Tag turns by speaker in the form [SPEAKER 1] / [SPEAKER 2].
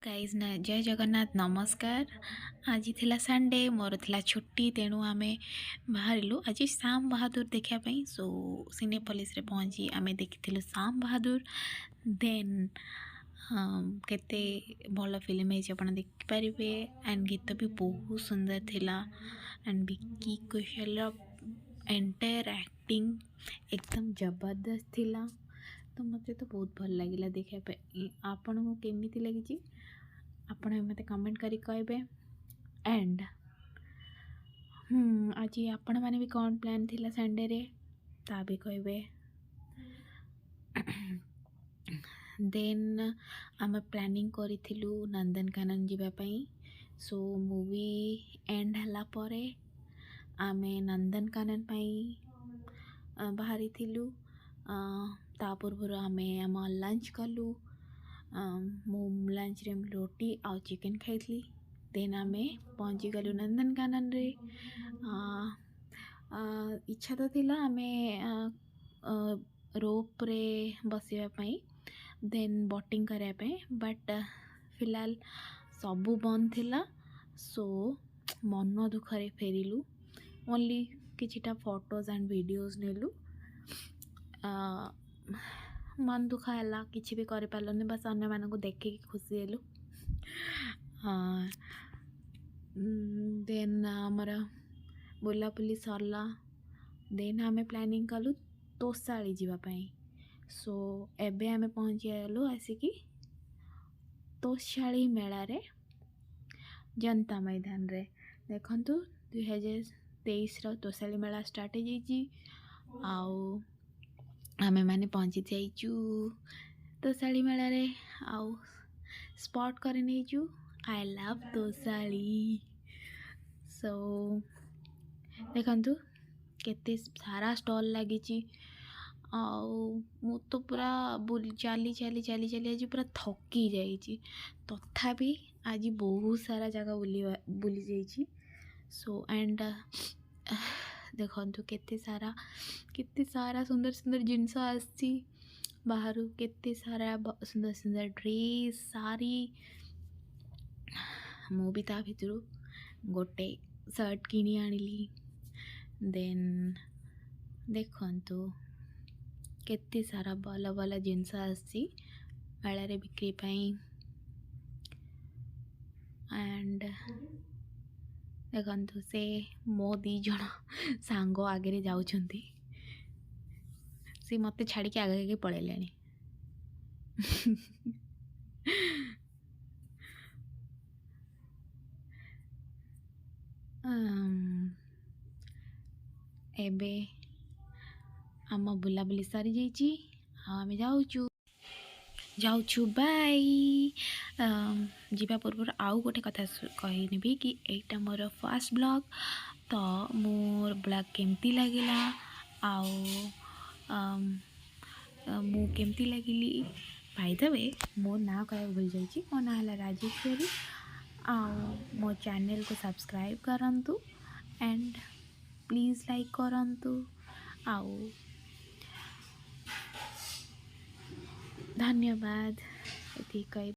[SPEAKER 1] Guys ना जय जगन्नाथ नमस्कार। आज थिला संडे मोर थिला छुट्टी तेणु आमे बाहरिलु आज श्याम बहादुर देखापी। सो सिनेपोलिस रे पहुँची आमे देखिथिलु श्याम बहादुर। देन केते भल फिल्म है आपण देखिपारे। एंड गीत भी बहुत सुंदर थिला। And Vicky Kaushal entire acting एकदम जबरदस्त थिला। तो मत तो बहुत भल लगे देखापी। आपन को केमिति लगी आपण मत कमेंट करी कहबे। एंड आज आपण माने भी कौन प्लान थिला संडे रे ता भी कहबे। देन आम प्लानिंग करिथिलु नंदनकानन जीवा पई। सो मूवी एंड हला परे आमे नंदनकानन पई बाहरी थिलु। ता पूर्व आमे आम लंच कलु। मो लंच रे रोटी आउ चिकन खाइली। देन आमे पहुँची गलु नंदनकानन रे। इच्छा तो थिला आमे रोप रे बसिया पई देन बोटिंग करिया पई। बट फिलहाल सबू बंद थिला। सो मन दुखरे फेरिलु। ओनली किछिटा फोटोज एंड वीडियोज नेलु। मन दुखा है किसी भी कर पार्लनि बस अन्य मानक देखिक खुशी हेलु। देन आमर बुलाबुली सरला। देन आमे प्लानिंग कलु तोसाली जीवापाई। सो एबे आमे पहुँची गलु आसिकी तोसाली मेला रे जनता मैदान रे। देखंतु 2023 रो तोसाली मेला स्टार्ट हो जाइए। आउ आमे माने पहुँची जाइचु तोसाली मेला रे। आउ स्पॉट कर नहींचु आई लव तोसाली। सो देखंतु केते सारा स्टॉल लगी। मु तो पूरा चली चली चली चली आज पूरा थकी जाइए। तथापि आज बहुत सारा जगह बुली जाइए। सो एंड देखंतु केते सारा सुंदर सुंदर जिनस आसी बाहर। केते सारा सुंदर सुंदर ड्रेस साड़ी। मु भी ता भितरु गोटे शर्ट किनी आनिली। देन देखंतु केते सारा भल भल जिनस आसी मेला रे बिक्री पाई। एंड देखंतु से मो दी जण सांग आगे जाउछंती। सी मत छाड़ी के आगे आगे पळेलेनी। एबे आम बुलाबुली सारी जाइए। आमे जाउछु बाय। जीवा पूर्व आउ गोटे कथा कहनेबी कि एटा मोर फर्स्ट ब्लॉग। तो मोर ब्लॉग केमती लगिला आउ मु केमती लगिली बाय द वे मो ना कह भूल जाइए। मो ना है राजेश्वरी। आउ मो चैनल को सब्सक्राइब करंतु एंड प्लीज लाइक करंतु। आउ धन्यवाद।